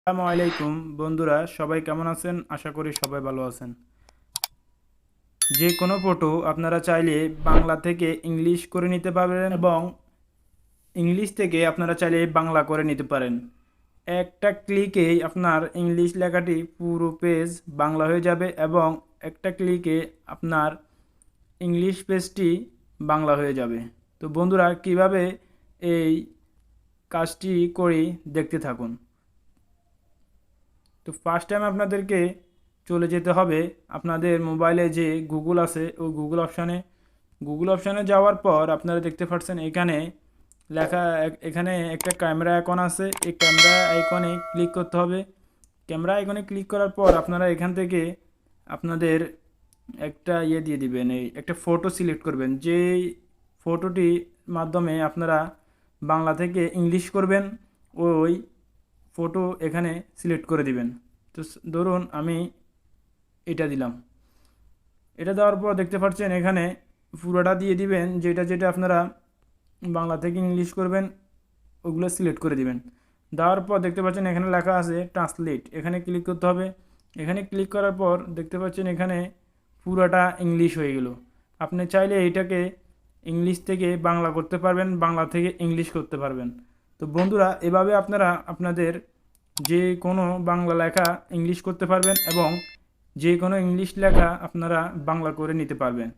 আসসালামু আলাইকুম বন্ধুরা, সবাই কেমন আছেন? আশা করি সবাই ভালো আছেন। যে কোনো ফটো আপনারা চাইলে বাংলা থেকে ইংলিশ করে নিতে পারবেন এবং ইংলিশ থেকে আপনারা চাইলে বাংলা করে নিতে পারেন। একটা ক্লিকেই আপনার ইংলিশ লেখাটি পুরো পেজ বাংলা হয়ে যাবে এবং একটা ক্লিকে আপনার ইংলিশ পেজটি বাংলা হয়ে যাবে। তো বন্ধুরা, কিভাবে এই কাজটি করি দেখতে থাকুন। তো ফার্স্ট টাইম আপনাদেরকে চলে যেতে হবে আপনাদের মোবাইলে যে গুগল আছে ওই গুগল অপশানে যাওয়ার পর আপনারা দেখতে পাচ্ছেন এখানে লেখা এখানে একটা ক্যামেরা আইকন আছে। এই ক্যামেরা আইকনে ক্লিক করতে হবে। ক্যামেরা আইকনে ক্লিক করার পর আপনারা এখান থেকে আপনাদের একটা দিয়ে দিবেন, এই একটা ফটো সিলেক্ট করবেন। যেই ফটোটি মাধ্যমে আপনারা বাংলা থেকে ইংলিশ করবেন ওই ফটো এখানে সিলেক্ট করে দিবেন। তো ধরুন আমি এটা দিলাম। এটা দেওয়ার পর দেখতে পাচ্ছেন এখানে পুরোটা দিয়ে দিবেন, যেটা যেটা আপনারা বাংলা থেকে ইংলিশ করবেন ওগুলো সিলেক্ট করে দিবেন। দেওয়ার পর দেখতে পাচ্ছেন এখানে লেখা আছে ট্রান্সলেট, এখানে ক্লিক করতে হবে। এখানে ক্লিক করার পর দেখতে পাচ্ছেন এখানে পুরোটা ইংলিশ হয়ে গেল। আপনি চাইলে এইটাকে ইংলিশ থেকে বাংলা করতে পারবেন, বাংলা থেকে ইংলিশ করতে পারবেন। তো বন্ধুরা, এভাবে আপনারা আপনাদের যে কোনো বাংলা লেখা ইংলিশ করতে পারবেন এবং যে কোনো ইংলিশ লেখা আপনারা বাংলা করে নিতে পারবেন।